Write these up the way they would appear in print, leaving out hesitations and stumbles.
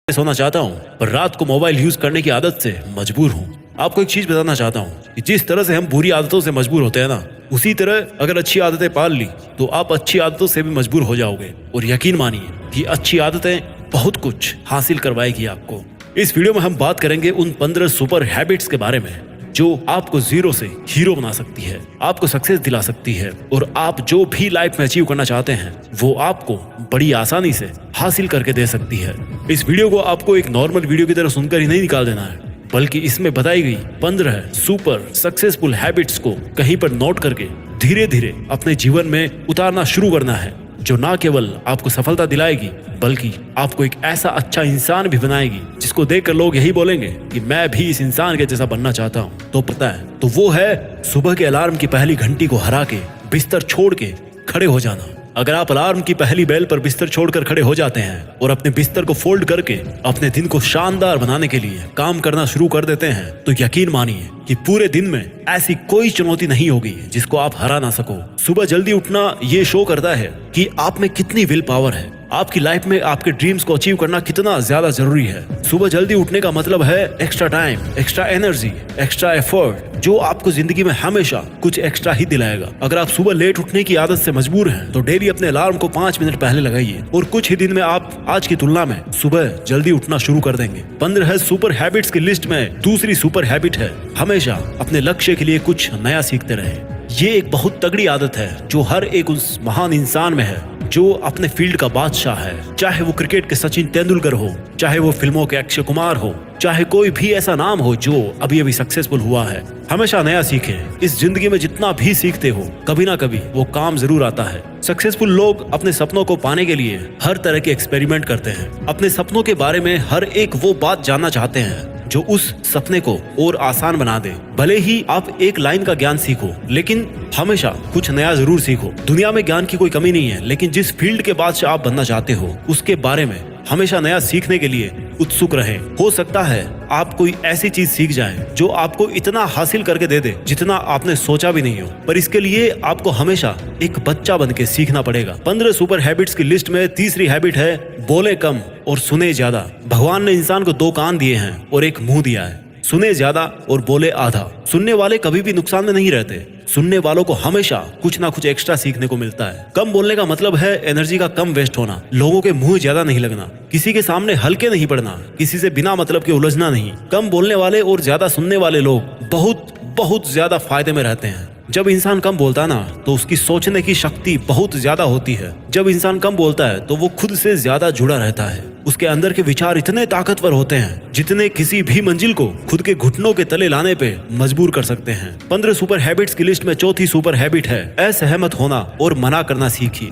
सोना चाहता हूँ पर रात को मोबाइल यूज करने की आदत से मजबूर हूँ। आपको एक चीज बताना चाहता हूँ कि जिस तरह से हम बुरी आदतों से मजबूर होते हैं ना, उसी तरह अगर अच्छी आदतें पाल ली तो आप अच्छी आदतों से भी मजबूर हो जाओगे। और यकीन मानिए कि अच्छी आदतें बहुत कुछ हासिल करवाएगी आपको। इस वीडियो में हम बात करेंगे उन 15 सुपर हैबिट्स के बारे में जो आपको जीरो से हीरो बना सकती है, आपको सक्सेस दिला सकती है और आप जो भी लाइफ में अचीव करना चाहते हैं वो आपको बड़ी आसानी से हासिल करके दे सकती है। इस वीडियो को आपको एक नॉर्मल वीडियो की तरह सुनकर ही नहीं निकाल देना है, बल्कि इसमें बताई गई 15 सुपर सक्सेसफुल हैबिट्स को कहीं पर नोट करके धीरे धीरे अपने जीवन में उतारना शुरू करना है, जो ना केवल आपको सफलता दिलाएगी बल्कि आपको एक ऐसा अच्छा इंसान भी बनाएगी जिसको देखकर लोग यही बोलेंगे कि मैं भी इस इंसान के जैसा बनना चाहता हूँ। तो पता है, तो वो है सुबह के अलार्म की पहली घंटी को हरा के बिस्तर छोड़ के खड़े हो जाना। अगर आप अलार्म की पहली बेल पर बिस्तर छोड़कर खड़े हो जाते हैं और अपने बिस्तर को फोल्ड करके अपने दिन को शानदार बनाने के लिए काम करना शुरू कर देते हैं, तो यकीन मानिए कि पूरे दिन में ऐसी कोई चुनौती नहीं होगी जिसको आप हरा ना सको। सुबह जल्दी उठना ये शो करता है कि आप में कितनी विल पावर है, आपकी लाइफ में आपके ड्रीम्स को अचीव करना कितना ज्यादा जरूरी है। सुबह जल्दी उठने का मतलब है extra time, extra energy, extra effort, जो आपको जिंदगी में हमेशा कुछ एक्स्ट्रा ही दिलाएगा। अगर आप सुबह लेट उठने की आदत से मजबूर हैं, तो डेली अपने अलार्म को 5 मिनट पहले लगाइए और कुछ ही दिन में आप आज की तुलना में सुबह जल्दी उठना शुरू कर देंगे। 15 सुपर हैबिट्स की लिस्ट में दूसरी सुपर हैबिट है हमेशा अपने लक्ष्य के लिए कुछ नया सीखते रहे। ये एक बहुत तगड़ी आदत है जो हर एक उस महान इंसान में है जो अपने फील्ड का बादशाह है। चाहे वो क्रिकेट के सचिन तेंदुलकर हो, चाहे वो फिल्मों के अक्षय कुमार हो, चाहे कोई भी ऐसा नाम हो जो अभी अभी सक्सेसफुल हुआ है, हमेशा नया सीखें। इस जिंदगी में जितना भी सीखते हो कभी ना कभी वो काम जरूर आता है। सक्सेसफुल लोग अपने सपनों को पाने के लिए हर तरह के एक्सपेरिमेंट करते हैं। अपने सपनों के बारे में हर एक वो बात जानना चाहते हैं जो उस सपने को और आसान बना दे। भले ही आप एक लाइन का ज्ञान सीखो, लेकिन हमेशा कुछ नया जरूर सीखो। दुनिया में ज्ञान की कोई कमी नहीं है, लेकिन जिस फील्ड के बादशाह आप बनना चाहते हो उसके बारे में हमेशा नया सीखने के लिए उत्सुक रहें। हो सकता है आप कोई ऐसी चीज सीख जाएं जो आपको इतना हासिल करके दे दे जितना आपने सोचा भी नहीं हो, पर इसके लिए आपको हमेशा एक बच्चा बन के सीखना पड़ेगा। 15 सुपर हैबिट्स की लिस्ट में तीसरी हैबिट है बोले कम और सुने ज्यादा। भगवान ने इंसान को 2 कान दिए हैं और एक मुंह दिया है, सुने ज्यादा और बोले आधा। सुनने वाले कभी भी नुकसान में नहीं रहते, सुनने वालों को हमेशा कुछ ना कुछ एक्स्ट्रा सीखने को मिलता है। कम बोलने का मतलब है एनर्जी का कम वेस्ट होना, लोगों के मुंह ज्यादा नहीं लगना, किसी के सामने हल्के नहीं पड़ना, किसी से बिना मतलब के उलझना नहीं। कम बोलने वाले और ज्यादा सुनने वाले लोग बहुत बहुत ज्यादा फायदे में रहते हैं। जब इंसान कम बोलता है ना, तो उसकी सोचने की शक्ति बहुत ज्यादा होती है। जब इंसान कम बोलता है तो वो खुद से ज्यादा जुड़ा रहता है। उसके अंदर के विचार इतने ताकतवर होते हैं जितने किसी भी मंजिल को खुद के घुटनों के तले लाने पे मजबूर कर सकते हैं। 15 सुपर हैबिट्स की लिस्ट में चौथी सुपर हैबिट है असहमत होना और मना करना सीखिए।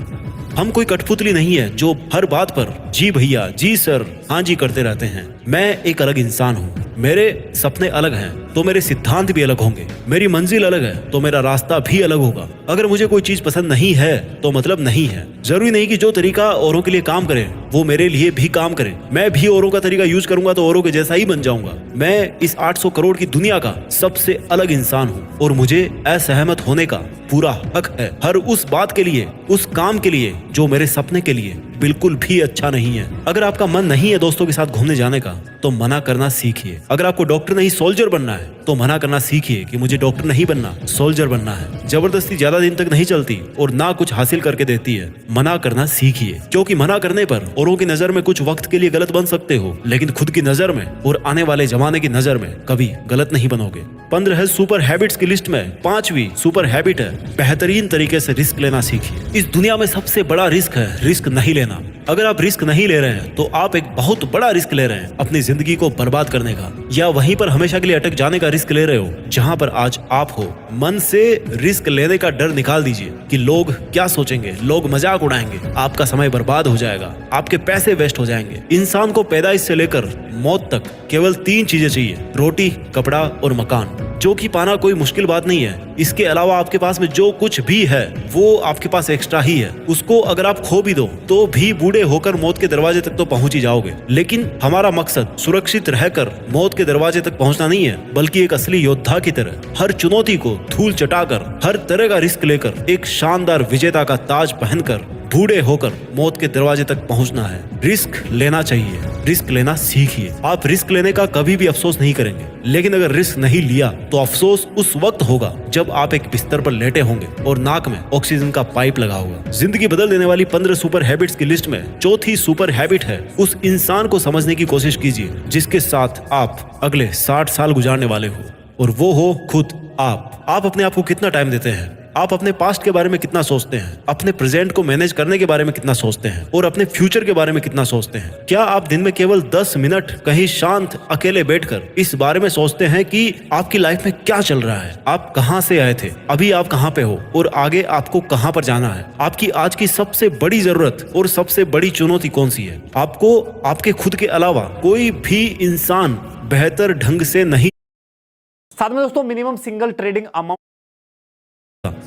हम कोई कठपुतली नहीं है जो हर बात पर जी भैया, जी सर, हाँ जी करते रहते हैं। मैं एक अलग इंसान हूँ, मेरे सपने अलग हैं तो मेरे सिद्धांत भी अलग होंगे, मेरी मंजिल अलग है तो मेरा रास्ता भी अलग होगा। अगर मुझे कोई चीज पसंद नहीं है तो मतलब नहीं है। जरूरी नहीं कि जो तरीका औरों के लिए काम करे वो मेरे लिए भी काम करे। मैं भी औरों का तरीका यूज करूंगा तो औरों के जैसा ही बन जाऊंगा। मैं इस 800 करोड़ की दुनिया का सबसे अलग इंसान हूँ और मुझे असहमत होने का पूरा हक है, हर उस बात के लिए, उस काम के लिए जो मेरे सपने के लिए बिल्कुल भी अच्छा नहीं है। अगर आपका मन नहीं है दोस्तों के साथ घूमने जाने का, तो मना करना सीखिए। अगर आपको डॉक्टर नहीं सोल्जर बनना है तो मना करना सीखिए कि मुझे डॉक्टर नहीं बनना, सोल्जर बनना है। जबरदस्ती ज्यादा दिन तक नहीं चलती और ना कुछ हासिल करके देती है। मना करना सीखिए, क्योंकि मना करने पर औरों की नजर में कुछ वक्त के लिए गलत बन सकते हो, लेकिन खुद की नजर में और आने वाले जमाने की नजर में कभी गलत नहीं बनोगे। 15 सुपर हैबिट्स की लिस्ट में 5वीं सुपर हैबिट है बेहतरीन तरीके से रिस्क लेना सीखिए। इस दुनिया में सबसे बड़ा रिस्क है रिस्क नहीं लेना। अगर आप रिस्क नहीं ले रहे हैं तो आप एक बहुत बड़ा रिस्क ले रहे हैं अपनी जिंदगी को बर्बाद करने का, या वहीं पर हमेशा के लिए अटक जाने का रिस्क ले रहे हो जहां पर आज आप हो। मन से रिस्क लेने का डर निकाल दीजिए कि लोग क्या सोचेंगे, लोग मजाक उड़ाएंगे, आपका समय बर्बाद हो जाएगा, आपके पैसे वेस्ट हो जाएंगे। इंसान को पैदाइश से लेकर मौत तक केवल 3 चीजें चाहिए, रोटी, कपड़ा और मकान, जो कि पाना कोई मुश्किल बात नहीं है। इसके अलावा आपके पास में जो कुछ भी है वो आपके पास एक्स्ट्रा ही है। उसको अगर आप खो भी दो तो भी बूढ़े होकर मौत के दरवाजे तक तो पहुंच ही जाओगे। लेकिन हमारा मकसद सुरक्षित रहकर मौत के दरवाजे तक पहुंचना नहीं है, बल्कि एक असली योद्धा की तरह हर चुनौती को धूल चटाकर, हर तरह का रिस्क लेकर, एक शानदार विजेता का ताज पहनकर बूढ़े होकर मौत के दरवाजे तक पहुंचना है। रिस्क लेना चाहिए, रिस्क लेना सीखिए। आप रिस्क लेने का कभी भी अफसोस नहीं करेंगे, लेकिन अगर रिस्क नहीं लिया तो अफसोस उस वक्त होगा जब आप एक बिस्तर पर लेटे होंगे और नाक में ऑक्सीजन का पाइप लगा होगा। जिंदगी बदल देने वाली 15 सुपर हैबिट्स की लिस्ट में चौथी सुपर हैबिट है, उस इंसान को समझने की कोशिश कीजिए जिसके साथ आप अगले 60 साल गुजारने वाले हो, और वो हो खुद आप। आप अपने आप को कितना टाइम देते हैं? आप अपने पास्ट के बारे में कितना सोचते हैं? अपने प्रेजेंट को मैनेज करने के बारे में कितना सोचते हैं? और अपने फ्यूचर के बारे में कितना सोचते हैं? क्या आप दिन में केवल 10 मिनट कहीं शांत अकेले बैठकर इस बारे में सोचते हैं कि आपकी लाइफ में क्या चल रहा है? आप कहां से आए थे, अभी आप कहां पे हो, और आगे आपको कहां पर जाना है? आपकी आज की सबसे बड़ी जरूरत और सबसे बड़ी चुनौती कौन सी है? आपको आपके खुद के अलावा कोई भी इंसान बेहतर ढंग से नहीं। साथ में दोस्तों मिनिमम सिंगल ट्रेडिंग अमाउंट,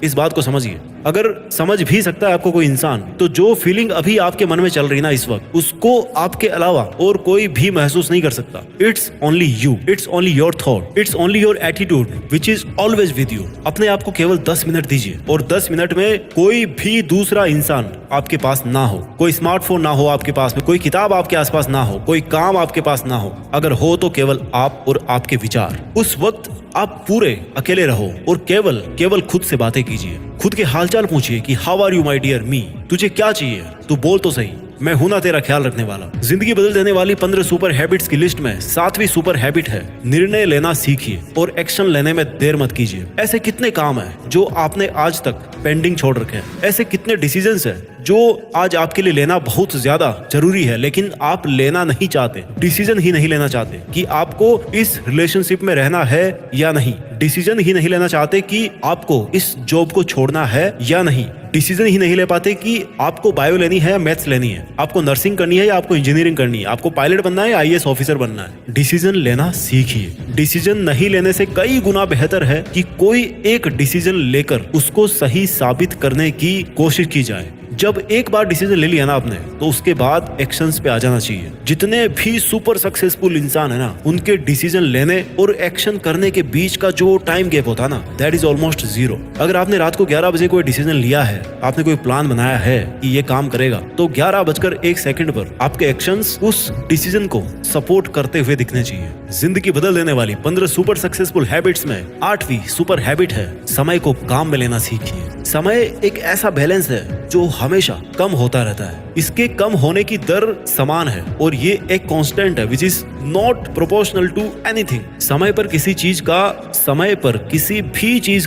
इस बात को समझिए। अगर समझ भी सकता है आपको कोई इंसान, तो जो फीलिंग अभी आपके मन में चल रही ना इस वक्त, उसको आपके अलावा और कोई भी महसूस नहीं कर सकता। It's only you, it's only your thought, it's only your attitude which is always with you. अपने आप को केवल 10 मिनट दीजिए, और 10 मिनट में कोई भी दूसरा इंसान आपके पास ना हो, कोई स्मार्टफोन ना हो आपके पास में, कोई किताब आपके आसपास ना हो, कोई काम आपके पास ना हो। अगर हो तो केवल आप और आपके विचार। उस वक्त आप पूरे अकेले रहो और केवल खुद से बातें कीजिए। खुद के हालचाल पूछिए कि how are you my dear me, तुझे क्या चाहिए, तू बोल तो सही, मैं हूं ना तेरा ख्याल रखने वाला। जिंदगी बदल देने वाली 15 सुपर हैबिट्स की लिस्ट में 7वीं सुपर हैबिट है, निर्णय लेना सीखिए और एक्शन लेने में देर मत कीजिए। ऐसे कितने काम हैं जो आपने आज तक पेंडिंग छोड़ रखे हैं? ऐसे कितने डिसीजंस हैं जो आज आपके लिए लेना बहुत ज्यादा जरूरी है, लेकिन आप लेना नहीं चाहते, डिसीजन ही नहीं लेना चाहते कि आपको इस रिलेशनशिप में रहना है या नहीं, डिसीजन ही नहीं लेना चाहते कि आपको इस जॉब को छोड़ना है या नहीं, डिसीजन ही नहीं ले पाते कि आपको बायो लेनी है या मैथ्स लेनी है, आपको नर्सिंग करनी है या आपको इंजीनियरिंग करनी है, आपको पायलट बनना है या आईएएस ऑफिसर बनना है। डिसीजन लेना सीखिए। डिसीजन नहीं लेने से कई गुना बेहतर है कि कोई एक डिसीजन लेकर उसको सही साबित करने की कोशिश की जाए। जब एक बार डिसीजन ले लिया ना आपने, तो उसके बाद एक्शंस पे आ जाना चाहिए। जितने भी सुपर सक्सेसफुल इंसान है ना, उनके डिसीजन लेने और एक्शन करने के बीच का जो टाइम गैप होता है ना, दैट इज ऑलमोस्ट 0। अगर आपने रात को 11 बजे कोई डिसीजन लिया है, आपने कोई प्लान बनाया है कि ये काम करेगा, तो 11:01 पर आपके एक्शंस उस डिसीजन को सपोर्ट करते हुए दिखने चाहिए। जिंदगी बदल देने वाली 15 सुपर सक्सेसफुल हैबिट्स में 8वीं सुपर हैबिट है, समय को काम में लेना सीखिए। समय एक ऐसा बैलेंस है जो हमेशा कम होता रहता है। इसके कम होने की दर समान है और ये एक कांस्टेंट है which is not proportional to anything. समय पर किसी चीज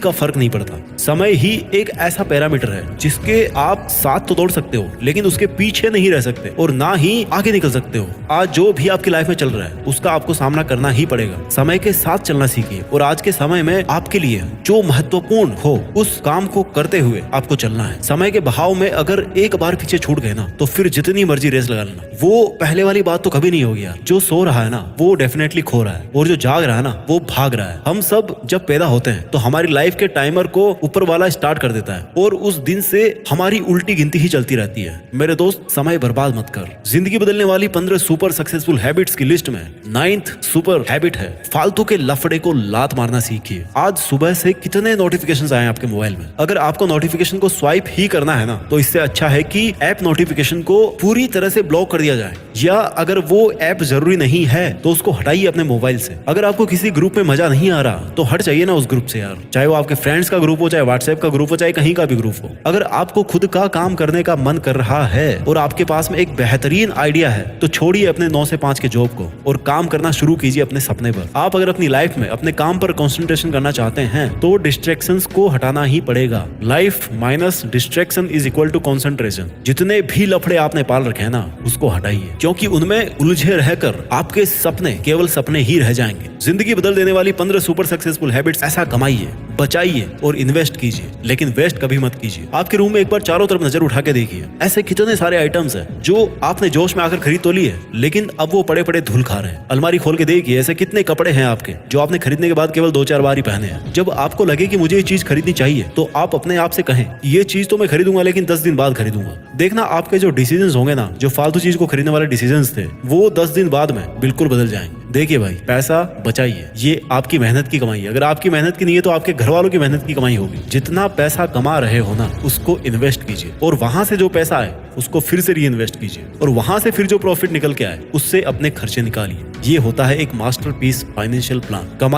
का फर्क नहीं पड़ता। समय ही एक ऐसा पैरामीटर है जिसके आप साथ तो दौड़ सकते हो, लेकिन उसके पीछे नहीं रह सकते और ना ही आगे निकल सकते हो। आज जो भी आपकी लाइफ में चल रहा है उसका आपको सामना करना ही पड़ेगा। समय के साथ चलना सीखिए और आज के समय में आपके लिए जो महत्वपूर्ण हो उस काम को करते हुए आपको चलना है। समय के बहाव में अगर एक बार पीछे छूट गए ना, तो फिर जितनी मर्जी रेस लगा लेना, वो पहले वाली बात तो कभी नहीं होगी यार। जो सो रहा है ना वो डेफिनेटली खो रहा है, और जो जाग रहा है ना वो भाग रहा है। हम सब जब पैदा होते हैं तो हमारी लाइफ के टाइमर को ऊपर वाला स्टार्ट कर देता है और उस दिन से हमारी उल्टी गिनती ही चलती रहती है। मेरे दोस्त, समय बर्बाद मत कर। जिंदगी बदलने वाली 15 सुपर सक्सेसफुल हैबिट्स की लिस्ट में 9th सुपर हैबिट है, फालतू के लफड़े को लात मारना सीखिए। आज सुबह से कितने नोटिफिकेशंस आए आपके मोबाइल में? अगर आपको नोटिफिकेशन को स्वाइप ही करना है ना, तो इससे अच्छा है कि ऐप नोटिफिकेशन को पूरी तरह से ब्लॉक कर दिया जाए, या अगर वो ऐप जरूरी नहीं है तो उसको हटाइए अपने मोबाइल से। अगर आपको किसी ग्रुप में मजा नहीं आ रहा तो हट जाइए ना उस ग्रुप से यार, चाहे वो आपके फ्रेंड्स का ग्रुप हो, चाहे व्हाट्सएप का ग्रुप हो, चाहे कहीं का भी ग्रुप हो। अगर आपको खुद का काम करने का मन कर रहा है और आपके पास में एक बेहतरीन आइडिया है, तो छोड़िए अपने 9 से 5 के जॉब को और काम करना शुरू कीजिए अपने सपने पर। आप अगर अपनी लाइफ में अपने काम पर कंसंट्रेशन करना चाहते हैं तो डिस्ट्रैक्शंस को हटाना ही पड़ेगा। Life minus distraction is equal to concentration. जितने भी लफड़े आपने पाल रखे हैं ना, उसको हटाइए, क्योंकि उनमें उलझे रहकर आपके सपने केवल सपने ही रह जाएंगे। जिंदगी बदल देने वाली 15 सुपर सक्सेसफुल हैबिट्स ऐसा कमाइए, बचाइए और इन्वेस्ट कीजिए, लेकिन वेस्ट कभी मत कीजिए। आपके रूम में एक बार चारों तरफ नजर उठा के देखिए, ऐसे कितने सारे आइटम्स हैं जो आपने जोश में आकर खरीद तो लिए, लेकिन अब वो पड़े पड़े धूल खा रहे हैं। अलमारी खोल के देखिए, ऐसे कितने कपड़े हैं आपके जो आपने खरीदने के बाद केवल 2-4 बार ही पहने हैं। जब आपको लगे कि मुझे ये चीज खरीदनी चाहिए, तो आप अपने आप से कहें ये चीज तो मैं खरीदूंगा, लेकिन 10 दिन बाद खरीदूंगा। देखना आपके जो डिसीजंस होंगे ना, जो फालतू चीज को खरीदने वाले डिसीजंस थे, वो 10 दिन बाद में बिल्कुल बदल जाएंगे। देखिए भाई, पैसा बचाइए, ये आपकी मेहनत की कमाई है। अगर आपकी मेहनत की नहीं है तो आपके घर वालों की मेहनत की कमाई होगी। जितना पैसा कमा रहे हो ना, उसको इन्वेस्ट कीजिए, और वहां से जो पैसा आए उसको फिर से री इन्वेस्ट कीजिए, और वहां से फिर जो प्रॉफिट निकल के आए उससे अपने खर्चे निकालिए। ये होता है एक मास्टरपीस फाइनेंशियल प्लान। कमाई